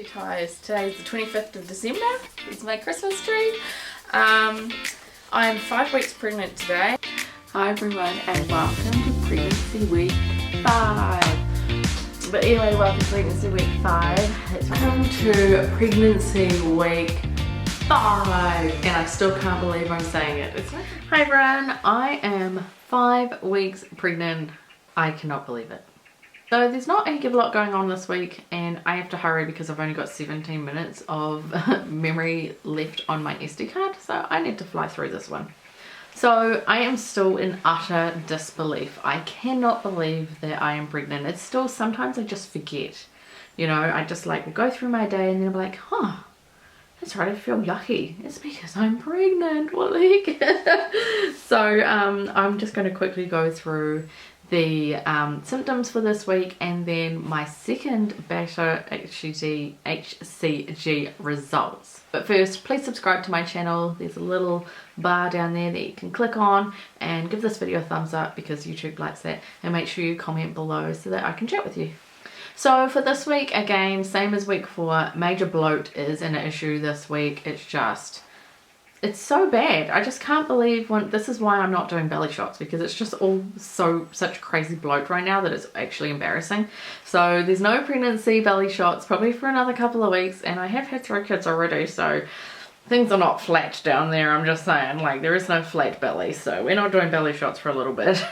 pretty tired. Today's the 25th of December. It's my Christmas tree. I'm 5 weeks pregnant today. Hi everyone and welcome to pregnancy week 5. But anyway, welcome to pregnancy week 5. It's welcome to pregnancy week 5. And I still can't believe I'm saying it. Hi everyone, I am 5 weeks pregnant. I cannot believe it. So there's not a lot going on this week and I have to hurry because I've only got 17 minutes of memory left on my SD card, so I need to fly through this one. So I am still in utter disbelief. I cannot believe that I am pregnant. It's still, sometimes I just forget, you know, I just like will go through my day and then I'm like, huh, that's right, I feel yucky. It's because I'm pregnant, what the heck? So I'm just going to quickly go through the symptoms for this week and then my second beta HCG results. But first, please subscribe to my channel. There's a little bar down there that you can click on and give this video a thumbs up because YouTube likes that, and make sure you comment below so that I can chat with you. So for this week, again, same as week 4, major bloat is an issue this week. It's so bad. I just can't believe this is why I'm not doing belly shots, because it's just all such crazy bloat right now that it's actually embarrassing. So there's no pregnancy belly shots probably for another couple of weeks, and I have had 3 kids already, so things are not flat down there. I'm just saying, like, there is no flat belly, so we're not doing belly shots for a little bit.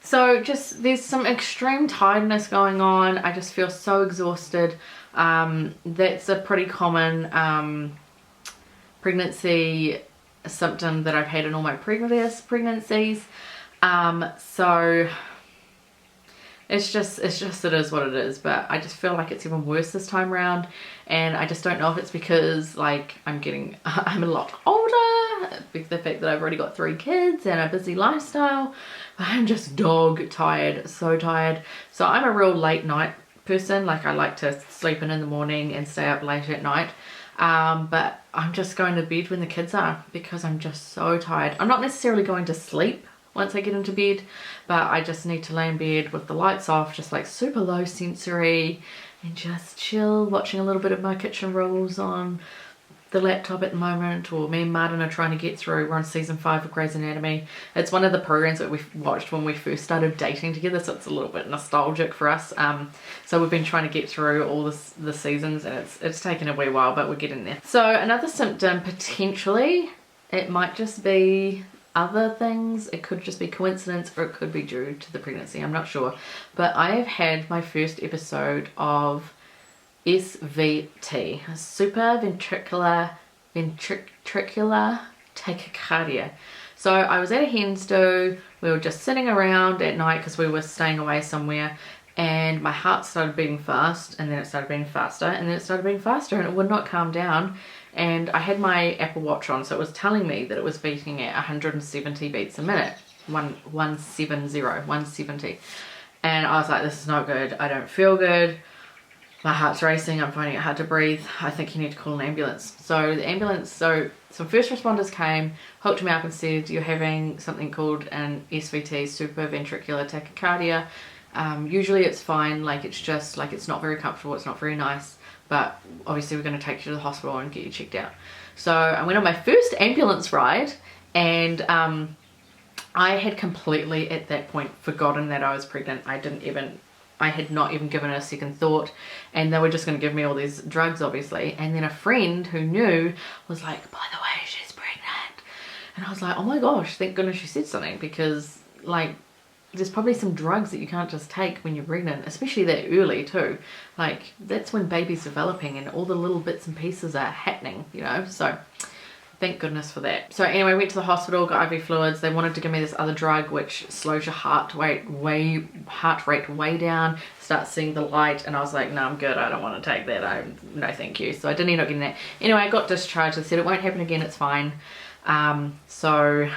So just there's some extreme tiredness going on. I just feel so exhausted. That's a pretty common pregnancy symptom that I've had in all my previous pregnancies. So it's just it is what it is, but I just feel like it's even worse this time around, and I just don't know if it's because like I'm a lot older, the fact that I've already got 3 kids and a busy lifestyle. I'm just dog tired, so tired. So I'm a real late night person. Like, I like to sleep in the morning and stay up late at night. But I'm just going to bed when the kids are because I'm just so tired. I'm not necessarily going to sleep once I get into bed, but I just need to lay in bed with the lights off, just like super low sensory, and just chill, watching a little bit of My Kitchen Rules on the laptop at the moment, or me and Martin are trying to get through. We're on season 5 of Grey's Anatomy. It's one of the programs that we watched when we first started dating together, so it's a little bit nostalgic for us. So we've been trying to get through all the seasons, and it's taken a wee while, but we're getting there. So another symptom, potentially, it might just be other things. It could just be coincidence, or it could be due to the pregnancy. I'm not sure. But I have had my first episode of SVT, supraventricular tachycardia. So I was at a hen's do. We were just sitting around at night because we were staying away somewhere, and my heart started beating fast, and then it started beating faster, and then it started beating faster, and it would not calm down. And I had my Apple Watch on, so it was telling me that it was beating at 170 beats a minute. 170. And I was like, this is not good. I don't feel good. My heart's racing, I'm finding it hard to breathe. I think you need to call an ambulance. So the ambulance, so some first responders came, hooked me up and said, you're having something called an SVT, supraventricular tachycardia. Usually it's fine, like it's just like it's not very comfortable, it's not very nice, but obviously we're going to take you to the hospital and get you checked out. So I went on my first ambulance ride, and I had completely at that point forgotten that I was pregnant. I had not even given it a second thought, and they were just going to give me all these drugs, obviously. And then a friend who knew was like, by the way, she's pregnant. And I was like, oh my gosh, thank goodness she said something, because like there's probably some drugs that you can't just take when you're pregnant, especially that early too. Like, that's when baby's developing and all the little bits and pieces are happening, you know. So thank goodness for that. So anyway, went to the hospital, got IV fluids. They wanted to give me this other drug which slows your heart rate way down, start seeing the light, and I was like, no, I'm good, I don't want to take that. No thank you. So I didn't end up getting that. Anyway, I got discharged. They said it won't happen again, it's fine. So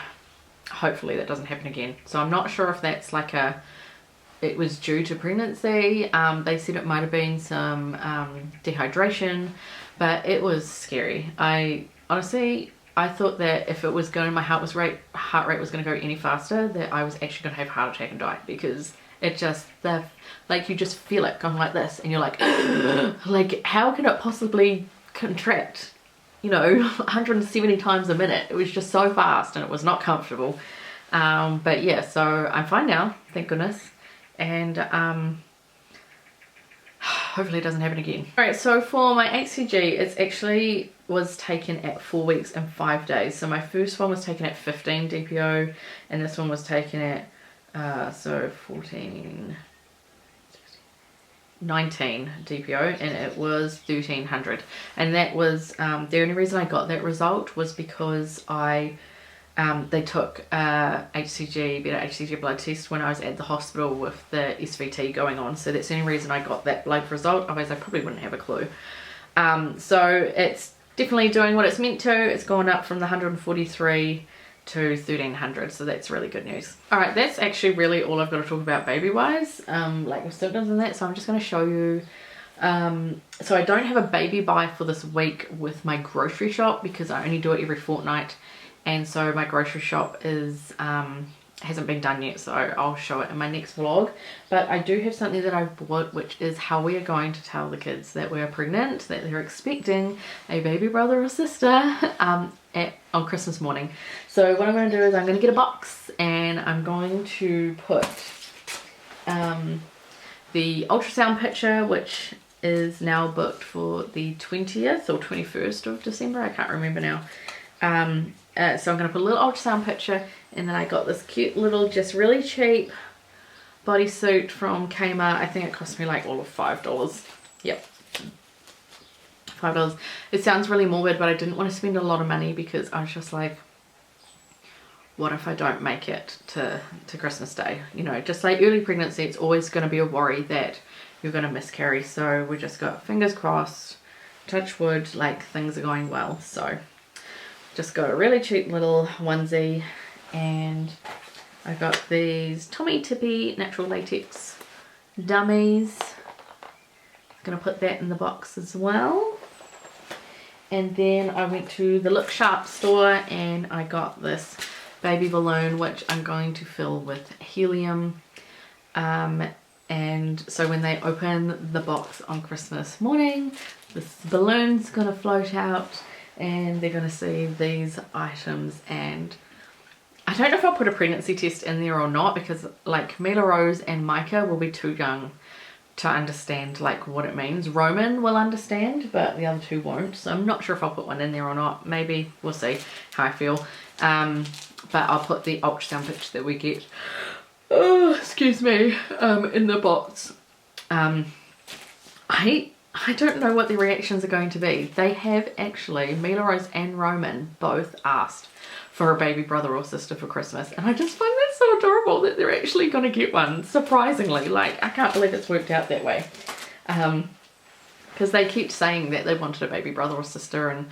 hopefully that doesn't happen again. So I'm not sure if that's like it was due to pregnancy. They said it might have been some dehydration, but it was scary. Honestly, I thought that if it was going, my heart rate was going to go any faster, that I was actually going to have a heart attack and die, because it just, like, you just feel it going like this, and you're like, like, how can it possibly contract, you know, 170 times a minute? It was just so fast, and it was not comfortable. But yeah, so I'm fine now, thank goodness, and hopefully it doesn't happen again. Alright, so for my HCG, it's actually was taken at 4 weeks and 5 days. So my first one was taken at 15 DPO, and this one was taken at so 14, 19 DPO, and it was 1300. And that was the only reason I got that result was because they took HCG, better HCG blood test when I was at the hospital with the SVT going on. So that's the only reason I got that blood result. Otherwise I probably wouldn't have a clue. So it's definitely doing what it's meant to. It's gone up from the 143 to 1300. So that's really good news. Alright, that's actually really all I've got to talk about baby wise. Like with symptoms and that. So I'm just going to show you. So I don't have a baby buy for this week with my grocery shop because I only do it every fortnight. And so my grocery shop is hasn't been done yet, so I'll show it in my next vlog. But I do have something that I've bought, which is how we are going to tell the kids that we're pregnant, that they're expecting a baby brother or sister on Christmas morning. So what I'm going to do is I'm going to get a box, and I'm going to put the ultrasound picture, which is now booked for the 20th or 21st of December, I can't remember now. So I'm going to put a little ultrasound picture, and then I got this cute little, just really cheap bodysuit from Kmart. I think it cost me like all of $5. Yep, $5. It sounds really morbid, but I didn't want to spend a lot of money because I was just like, what if I don't make it to Christmas Day? You know, just like early pregnancy, it's always going to be a worry that you're going to miscarry. So we just got fingers crossed, touch wood, like things are going well. So just got a really cheap little onesie, and I got these Tommy Tippy natural latex dummies. Gonna put that in the box as well. And then I went to the Look Sharp store and I got this baby balloon, which I'm going to fill with helium. And so when they open the box on Christmas morning, this balloon's gonna float out, and they're going to see these items. And I don't know if I'll put a pregnancy test in there or not, because like Mila Rose and Micah will be too young to understand like what it means. Roman will understand, but the other two won't. So I'm not sure if I'll put one in there or not. Maybe, we'll see how I feel. But I'll put the ultrasound picture that we get, oh, excuse me, in the box. I don't know what the reactions are going to be. They have actually, Mila Rose and Roman both asked for a baby brother or sister for Christmas. And I just find that so adorable that they're actually going to get one, surprisingly. Like, I can't believe it's worked out that way. Because they keep saying that they wanted a baby brother or sister, and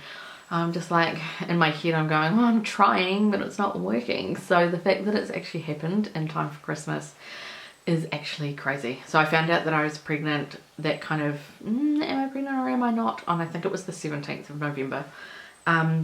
I'm just like, in my head I'm going, well, I'm trying, but it's not working. So the fact that it's actually happened in time for Christmas is actually crazy. So I found out that I was pregnant, that kind of, am I pregnant or am I not? On, I think it was the 17th of November.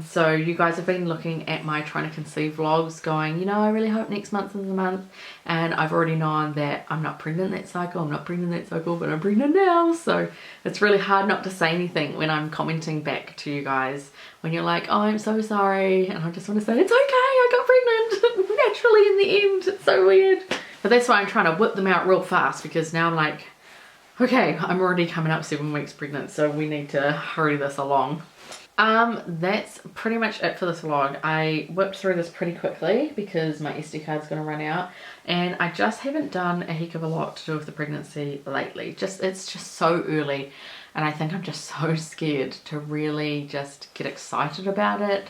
So you guys have been looking at my trying to conceive vlogs going, you know, I really hope next month is the month. And I've already known that I'm not pregnant that cycle, I'm not pregnant that cycle, but I'm pregnant now. So it's really hard not to say anything when I'm commenting back to you guys, when you're like, oh, I'm so sorry. And I just want to say, it's okay, I got pregnant naturally in the end. It's so weird. But that's why I'm trying to whip them out real fast, because now I'm like, okay, I'm already coming up 7 weeks pregnant, so we need to hurry this along. That's pretty much it for this vlog. I whipped through this pretty quickly because my SD card's going to run out, and I just haven't done a heck of a lot to do with the pregnancy lately. It's just so early, and I think I'm just so scared to really just get excited about it.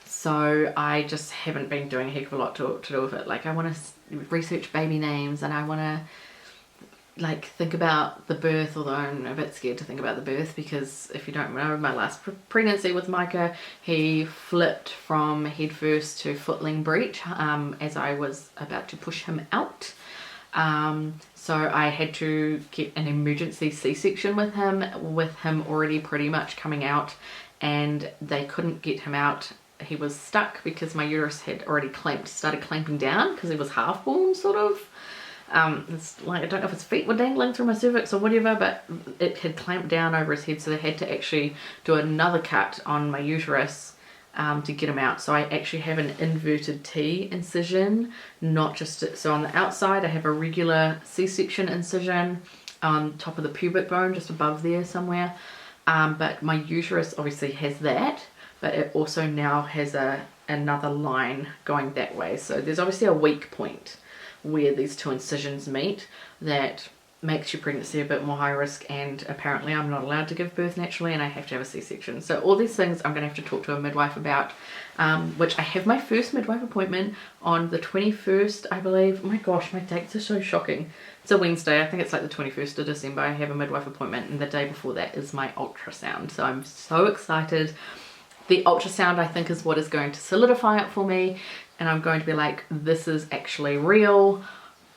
So I just haven't been doing a heck of a lot to do with it. Like, I want to research baby names, and I want to like think about the birth, although I'm a bit scared to think about the birth, because if you don't know, my last pregnancy with Micah, he flipped from head first to footling breech as I was about to push him out. So I had to get an emergency C-section with him already pretty much coming out, and they couldn't get him out he was stuck because my uterus had already started clamping down because he was half born, sort of. It's like, I don't know if his feet were dangling through my cervix or whatever, but it had clamped down over his head, so they had to actually do another cut on my uterus to get him out. So I actually have an inverted T incision, not just, so on the outside I have a regular C-section incision on top of the pubic bone, just above there somewhere, but my uterus obviously has that, but it also now has another line going that way. So there's obviously a weak point where these two incisions meet that makes your pregnancy a bit more high risk, and apparently I'm not allowed to give birth naturally and I have to have a C-section. So all these things I'm going to have to talk to a midwife about, which I have my first midwife appointment on the 21st, I believe. Oh my gosh, my dates are so shocking. It's a Wednesday, I think it's like the 21st of December. I have a midwife appointment, and the day before that is my ultrasound. So I'm so excited. The ultrasound, I think, is what is going to solidify it for me, and I'm going to be like, this is actually real.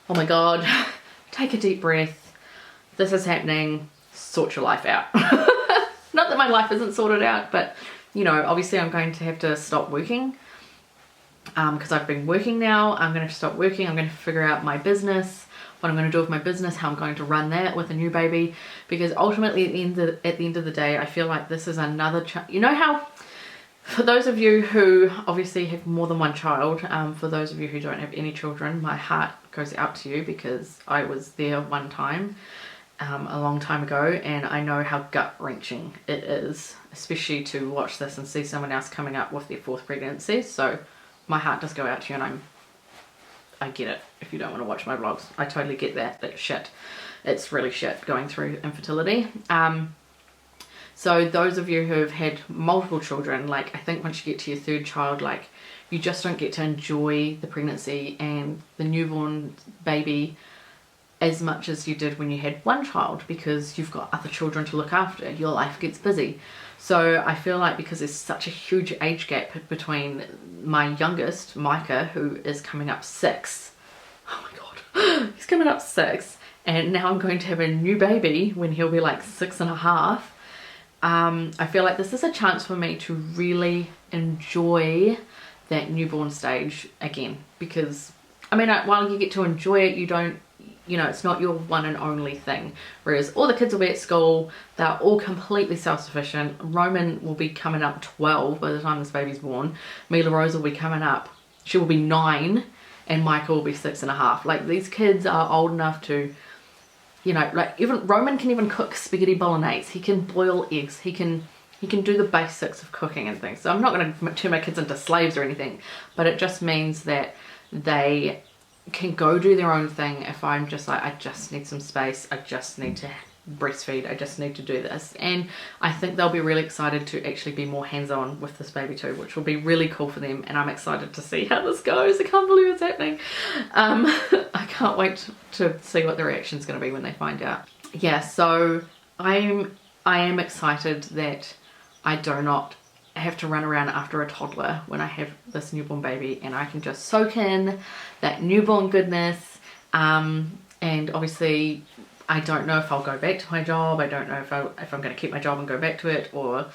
Oh my God, take a deep breath. This is happening. Sort your life out. Not that my life isn't sorted out, but you know, obviously I'm going to have to stop working because I've been working now. I'm going to stop working. I'm going to figure out my business, what I'm going to do with my business, how I'm going to run that with a new baby, because ultimately at the end of the day, I feel like this is another you know how, for those of you who obviously have more than one child, for those of you who don't have any children, my heart goes out to you, because I was there one time, a long time ago, and I know how gut-wrenching it is, especially to watch this and see someone else coming up with their 4th pregnancy. So my heart does go out to you, and I get it if you don't want to watch my vlogs. I totally get that. That's shit. It's really shit going through infertility. So those of you who have had multiple children, like, I think once you get to your 3rd child, like, you just don't get to enjoy the pregnancy and the newborn baby as much as you did when you had one child, because you've got other children to look after. Your life gets busy. So I feel like because there's such a huge age gap between my youngest, Micah, who is coming up 6. Oh my God, he's coming up 6. And now I'm going to have a new baby when he'll be like 6.5. I feel like this is a chance for me to really enjoy that newborn stage again, because I mean, while you get to enjoy it, you don't, you know, it's not your one and only thing. Whereas all the kids will be at school, they're all completely self-sufficient. Roman will be coming up 12 by the time this baby's born. Mila Rose will be coming up, she will be 9, and Michael will be 6.5. Like, these kids are old enough to, you know, like, even Roman can even cook spaghetti bolognese. He can boil eggs. He can do the basics of cooking and things. So I'm not going to turn my kids into slaves or anything, but it just means that they can go do their own thing. If I'm just like, I just need some space, I just need to breastfeed, I just need to do this. And I think they'll be really excited to actually be more hands-on with this baby too, which will be really cool for them, and I'm excited to see how this goes. I can't believe it's happening. I can't wait to see what the reaction is going to be when they find out. Yeah, so I am excited that I do not have to run around after a toddler when I have this newborn baby, and I can just soak in that newborn goodness. And obviously I don't know if I'll go back to my job. I don't know if I'm going to keep my job and go back to it, or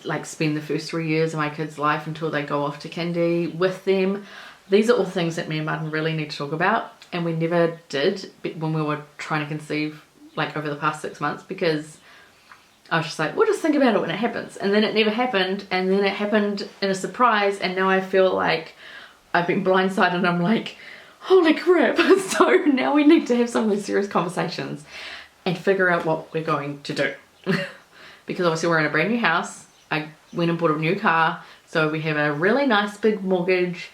like spend the first 3 years of my kid's life until they go off to kindy with them. These are all things that me and Martin really need to talk about, and we never did when we were trying to conceive, like, over the past 6 months, because I was just like, we'll just think about it when it happens. And then it never happened, and then it happened in a surprise, and now I feel like I've been blindsided, and I'm like, holy crap. So now we need to have some of these serious conversations and figure out what we're going to do. Because obviously we're in a brand new house. I went and bought a new car, so we have a really nice big mortgage.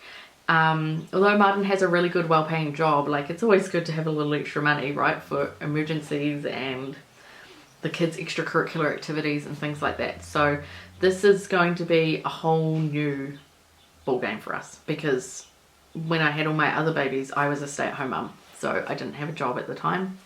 Although Martin has a really good well-paying job, like, it's always good to have a little extra money, right, for emergencies and the kids' extracurricular activities and things like that. So this is going to be a whole new ball game for us, because when I had all my other babies, I was a stay-at-home mum, so I didn't have a job at the time.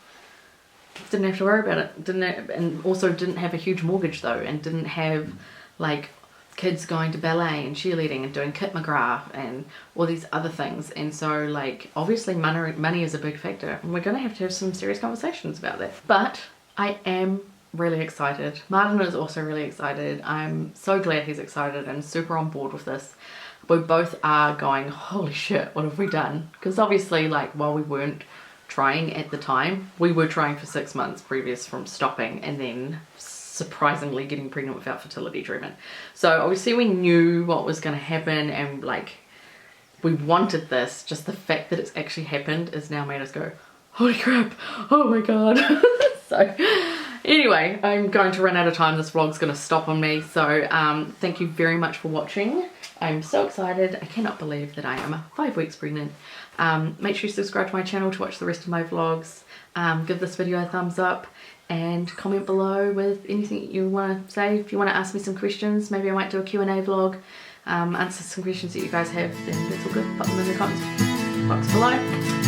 Didn't have to worry about it. And also didn't have a huge mortgage though, and didn't have like kids going to ballet and cheerleading and doing Kit McGrath and all these other things. And so, like, obviously money is a big factor, and we're going to have some serious conversations about that. But I am really excited. Martin is also really excited. I'm so glad he's excited and super on board with this. We both are going, holy shit, what have we done? Because obviously, like, while we weren't trying at the time, we were trying for 6 months previous from stopping and then surprisingly getting pregnant without fertility treatment. So obviously we knew what was going to happen, and like, we wanted this. Just the fact that it's actually happened has now made us go, holy crap, oh my god. So anyway, I'm going to run out of time. This vlog's going to stop on me. So thank you very much for watching. I'm so excited. I cannot believe that I am 5 weeks pregnant. Make sure you subscribe to my channel to watch the rest of my vlogs. Give this video a thumbs up and comment below with anything you want to say. If you want to ask me some questions, maybe I might do a Q&A vlog. Answer some questions that you guys have, then that's all good. Put them in the comments box below.